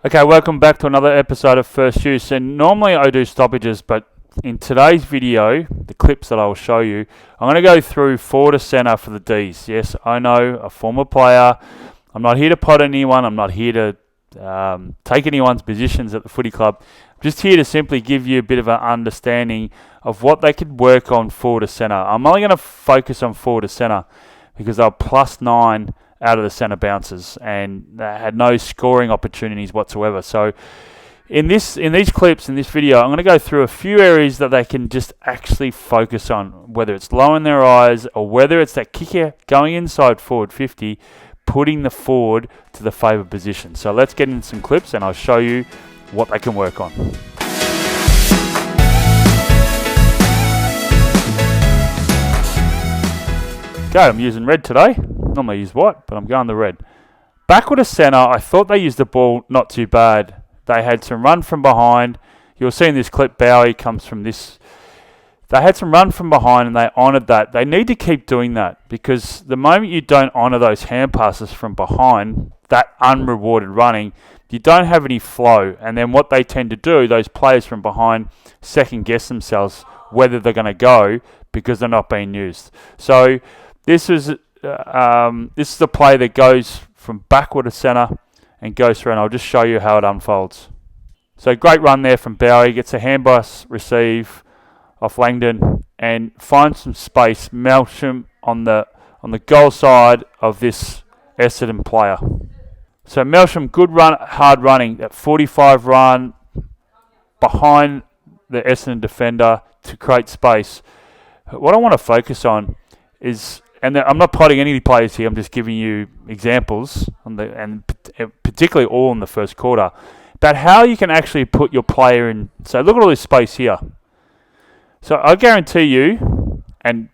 Okay, welcome back to another episode of First Use. And normally I do stoppages, but in today's video, the clips that I will show you, I'm going to go through forward to centre for the Ds. Yes, I know, a former player. I'm not here to pot anyone. I'm not here to take anyone's positions at the footy club. I'm just here to simply give you a bit of an understanding of what they could work on forward to centre. I'm only going to focus on forward to centre because they're +9 out of the centre bounces and they had no scoring opportunities whatsoever. So in these clips, in this video, I'm going to go through a few areas that they can just actually focus on, whether it's lowering their eyes or whether it's that kicker going inside forward 50, putting the forward to the favoured position. So let's get into some clips and I'll show you what they can work on. Okay, I'm using red today. Normally I use white, but I'm going the red. Backward to centre, I thought they used the ball not too bad. They had some run from behind. You'll see in this clip, Bowie comes from this. They had some run from behind and they honoured that. They need to keep doing that because the moment you don't honour those hand passes from behind, that unrewarded running, you don't have any flow. And then what they tend to do, those players from behind, second guess themselves whether they're going to go because they're not being used. So this is the play that goes from backward to centre and goes through, and I'll just show you how it unfolds. So great run there from Bowie, gets a handpass receive off Langdon and finds some space. Melsham on the goal side of this Essendon player. So Melsham, good run, hard running, that 45 run behind the Essendon defender to create space. What I want to focus on is, and I'm not plotting any players here, I'm just giving you examples, and particularly all in the first quarter, about how you can actually put your player in. So look at all this space here. So I guarantee you, and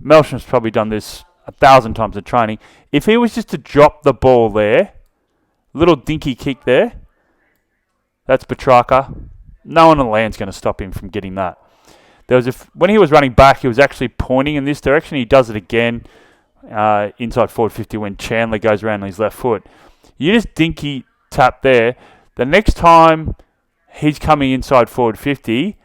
Melsham's probably done this 1,000 times in training, if he was just to drop the ball there, little dinky kick there, that's Petrarca, no one on the land's going to stop him from getting that. When he was running back, he was actually pointing in this direction. He does it again inside forward 50 when Chandler goes around on his left foot. You just dinky tap there. The next time he's coming inside forward 50,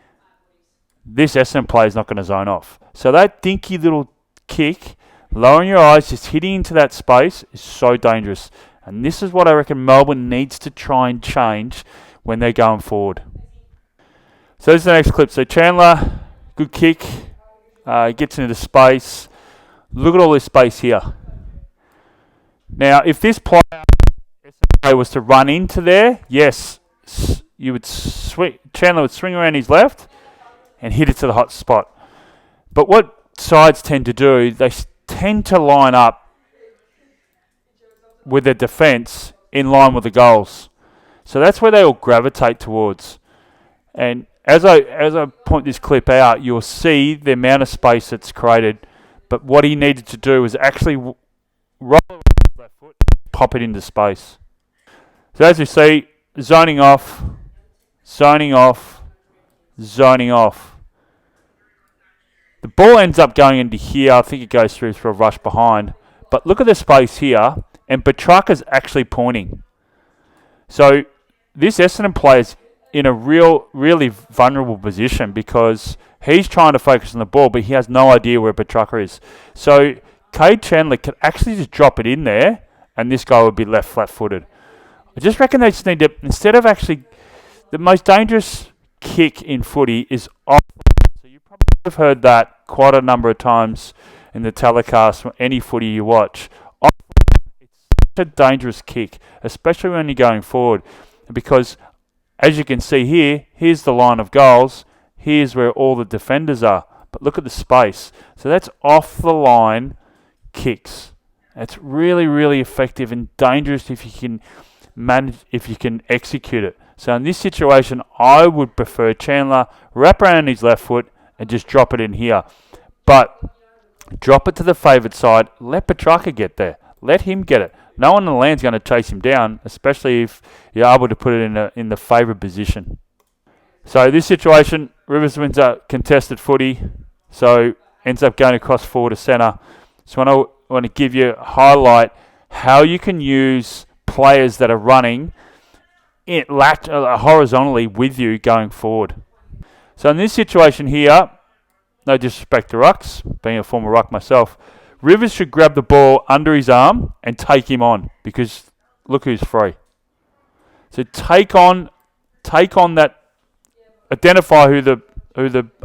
this Essendon player is not going to zone off. So that dinky little kick, lowering your eyes, just hitting into that space is so dangerous. And this is what I reckon Melbourne needs to try and change when they're going forward. So this is the next clip. So Chandler, good kick, gets into space. Look at all this space here. Now, if this player was to run into there, yes, you would Chandler would swing around his left and hit it to the hot spot. But what sides tend to do, they tend to line up with their defence in line with the goals. So that's where they all gravitate towards. And as I point this clip out, you'll see the amount of space that's created. But what he needed to do was actually roll around his left foot, pop it into space. So as you see, zoning off, zoning off, zoning off. The ball ends up going into here. I think it goes through a rush behind. But look at the space here, and Petrarca's actually pointing. So this Essendon player's in a really vulnerable position because he's trying to focus on the ball, but he has no idea where Petrarca is. So Cade Chandler could actually just drop it in there, and this guy would be left flat-footed. I just reckon they just need to, instead of actually, the most dangerous kick in footy is off. So you probably have heard that quite a number of times in the telecast from any footy you watch. Off, it's such a dangerous kick, especially when you're going forward, because as you can see here, here's the line of goals. Here's where all the defenders are. But look at the space. So that's off the line kicks. It's really, really effective and dangerous if you can if you can execute it. So in this situation, I would prefer Chandler wrap around his left foot and just drop it in here. But drop it to the favoured side. Let Petrarca get there. Let him get it. No one on the land's going to chase him down, especially if you're able to put it in the favoured position. So this situation, Rivers wins a contested footy, so ends up going across forward to centre. So I want to give you a highlight how you can use players that are running horizontally with you going forward. So in this situation here, no disrespect to rucks, being a former ruck myself, Rivers should grab the ball under his arm and take him on, because look who's free. So take on that, identify who the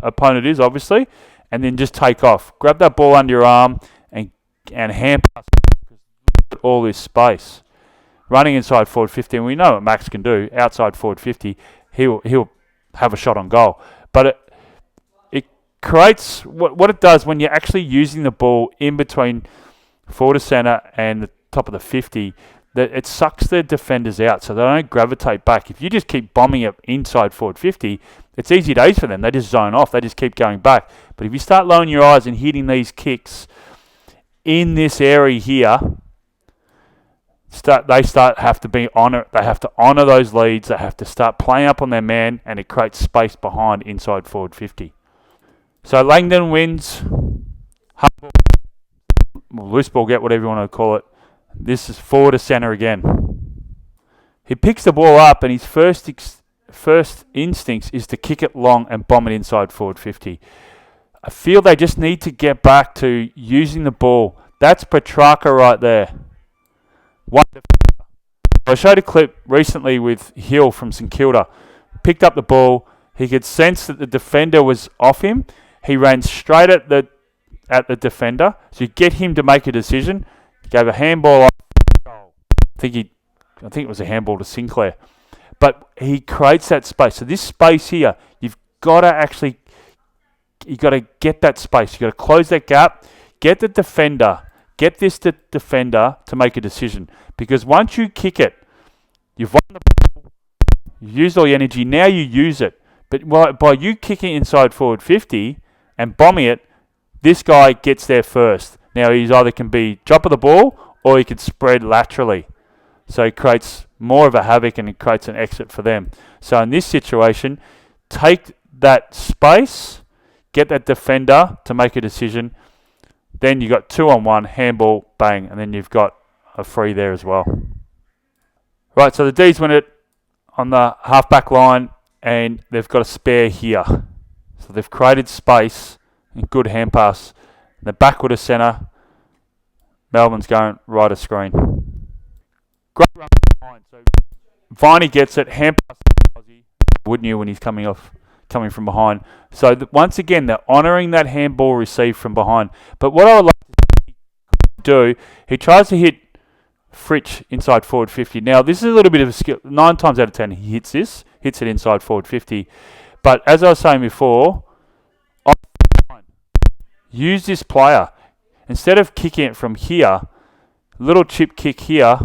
opponent is, obviously, and then just take off. Grab that ball under your arm and hand pass all this space. Running inside forward 50, and we know what Max can do. Outside forward 50, he'll have a shot on goal. But it creates what it does when you're actually using the ball in between forward to centre and the top of the 50, that it sucks the defenders out so they don't gravitate back. If you just keep bombing it inside forward 50, it's easy days for them. They just zone off. They just keep going back. But if you start lowering your eyes and hitting these kicks in this area here, they have to honour those leads. They have to start playing up on their man, and it creates space behind inside forward 50. So Langdon wins. Loose ball, get whatever you want to call it. This is forward to centre again. He picks the ball up, and his first instincts is to kick it long and bomb it inside forward 50. I feel they just need to get back to using the ball. That's Petrarca right there. I showed a clip recently with Hill from St Kilda. Picked up the ball. He could sense that the defender was off him. He ran straight at the defender. So you get him to make a decision. He gave a handball. I think it was a handball to Sinclair. But he creates that space. So this space here, you've got to get that space. You've got to close that gap. Get the defender. Get this defender to make a decision. Because once you kick it, you've won the ball, you've used all your energy, now you use it. But by you kicking inside forward 50 and bombing it, this guy gets there first. Now he's either can be drop of the ball or he can spread laterally. So it creates more of a havoc and it creates an exit for them. So in this situation, take that space, get that defender to make a decision. Then you got 2-on-1, handball, bang, and then you've got a free there as well. Right, so the D's win it on the half-back line, and they've got a spare here. So they've created space and good hand pass. They're backward to centre. Melbourne's going right of screen. Great run behind. So Viney gets it, hand pass to Aussie. Wouldn't you when he's coming from behind? So once again, they're honouring that handball received from behind. But what I would like to do, he tries to hit Fritsch inside forward 50. Now, this is a little bit of a skill. 9 times out of 10, he hits it inside forward 50. But as I was saying before, use this player. Instead of kicking it from here, little chip kick here,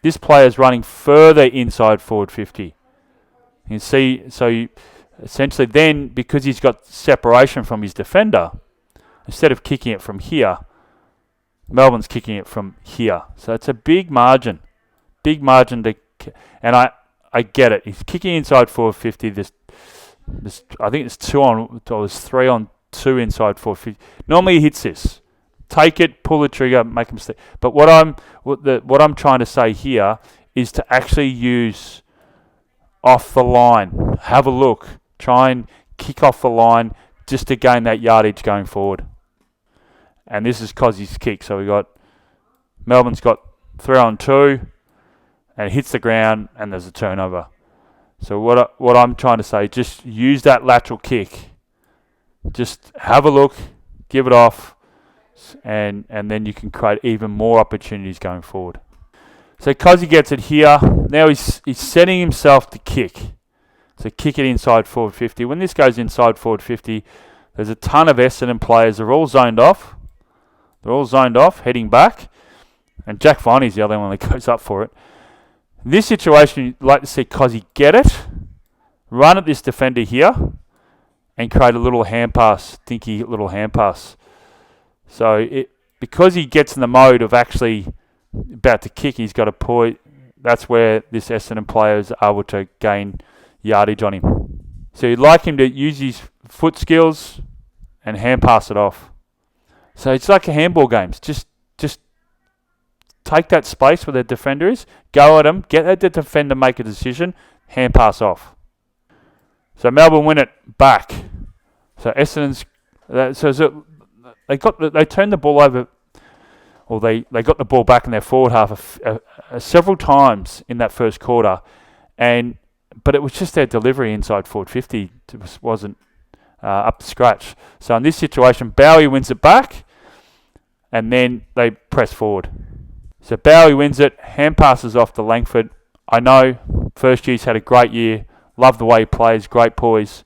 this player is running further inside forward 50. You can see, so essentially then, because he's got separation from his defender, instead of kicking it from here, Melbourne's kicking it from here. So it's a big margin. And I get it. He's kicking inside forward 50. I think it's 3-on-2 inside forward 50. Normally he hits this. Take it, pull the trigger, make a mistake. But what I'm trying to say here is to actually use off the line. Have a look. Try and kick off the line just to gain that yardage going forward. And this is Cozzie's kick. So Melbourne's got 3-on-2 and it hits the ground and there's a turnover. So what I'm trying to say, just use that lateral kick. Just have a look, give it off, and then you can create even more opportunities going forward. So Cozzy gets it here. Now he's setting himself to kick. So kick it inside forward 50. When this goes inside forward 50, there's a ton of Essendon players. They're all zoned off. Heading back. And Jack Viney's the other one that goes up for it. In this situation, you'd like to see Cozzy get it, run at this defender here, and create a little hand pass, dinky little hand pass. So because he gets in the mode of actually about to kick, he's got a point. That's where this Essendon player is able to gain yardage on him. So you'd like him to use his foot skills and hand pass it off. So it's like a handball game. Just take that space where their defender is, go at them, get the defender make a decision, hand pass off. So Melbourne win it back. So Essendon's they turned the ball over, or they got the ball back in their forward half several times in that first quarter, but it was just their delivery inside forward 50 wasn't up to scratch. So in this situation, Bowie wins it back, and then they press forward. So Bowie wins it, hand passes off to Langford. I know, first year's had a great year, love the way he plays, great poise,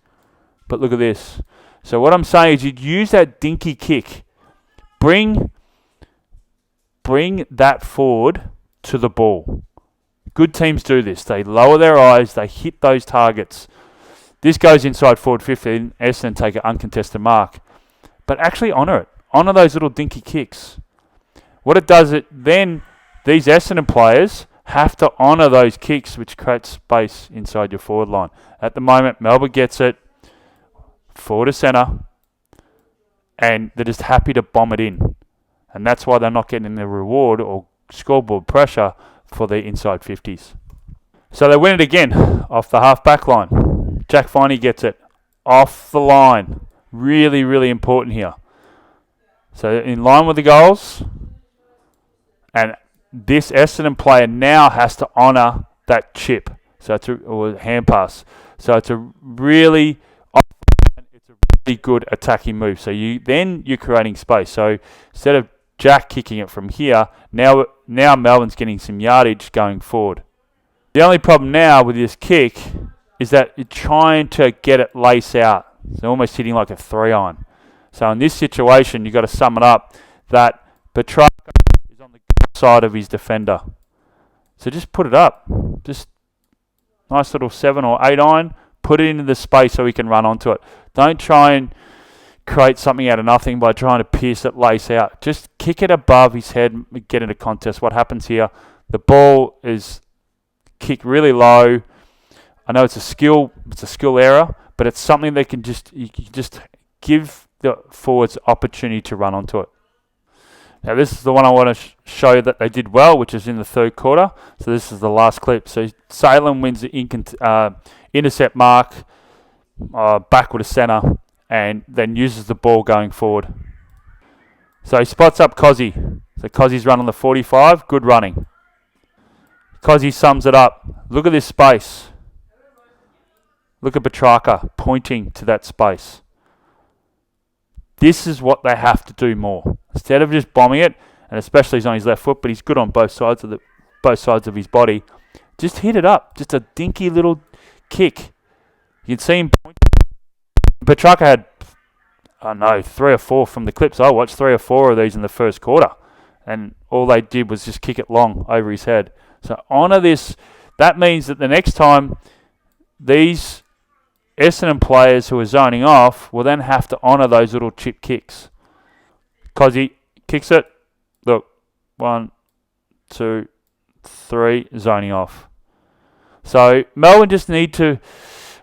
but look at this. So what I'm saying is you'd use that dinky kick, bring that forward to the ball. Good teams do this. They lower their eyes, they hit those targets. This goes inside forward 15, Essendon take an uncontested mark. But actually honour it. Honour those little dinky kicks. What it does, then these Essendon players have to honour those kicks, which creates space inside your forward line. At the moment, Melbourne gets it, forward to centre, and they're just happy to bomb it in. And that's why they're not getting the reward or scoreboard pressure for their inside 50s. So they win it again off the half-back line. Jack Viney gets it off the line. Really, really important here. So in line with the goals, and this Essendon player now has to honour that chip, or hand pass. So it's a really good attacking move. So you're creating space. So instead of Jack kicking it from here, now Melbourne's getting some yardage going forward. The only problem now with this kick is that you're trying to get it lace out. So almost hitting like a 3-iron. So in this situation, you've got to sum it up that Petrarca is on the side of his defender. So just put it up. Just nice little 7 or 8-iron. Put it into the space so he can run onto it. Don't try and create something out of nothing by trying to pierce it lace out. Just kick it above his head, get into contest. What happens here? The ball is kicked really low. I know it's a skill error, but it's something they can you can just give the forwards opportunity to run onto it. Now this is the one I want to show you that they did well, which is in the third quarter. So this is the last clip. So Salem wins the intercept mark, backward to centre, and then uses the ball going forward. So he spots up Cozzy. So Cozzy's run on the 45, good running. Cozzy sums it up. Look at this space. Look at Petrarca pointing to that space. This is what they have to do more. Instead of just bombing it, and especially he's on his left foot, but he's good on both sides of his body, just hit it up. Just a dinky little kick. You can see him point. Petrarca had, 3 or 4 from the clips I watched, 3 or 4 of these in the first quarter. And all they did was just kick it long over his head. So honour this. That means that the next time these Essendon players who are zoning off will then have to honour those little chip kicks. Cozzy kicks it. Look, 1, 2, 3, zoning off. So Melbourne just need to...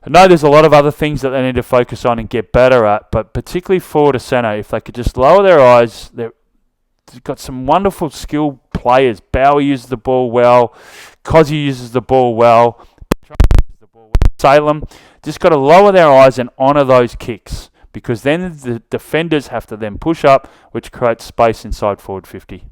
I know there's a lot of other things that they need to focus on and get better at, but particularly forward to centre, if they could just lower their eyes, they've got some wonderful skilled players. Bowie uses the ball well. Cozzy uses the ball well. Salem just got to lower their eyes and honour those kicks, because then the defenders have to then push up, which creates space inside forward 50.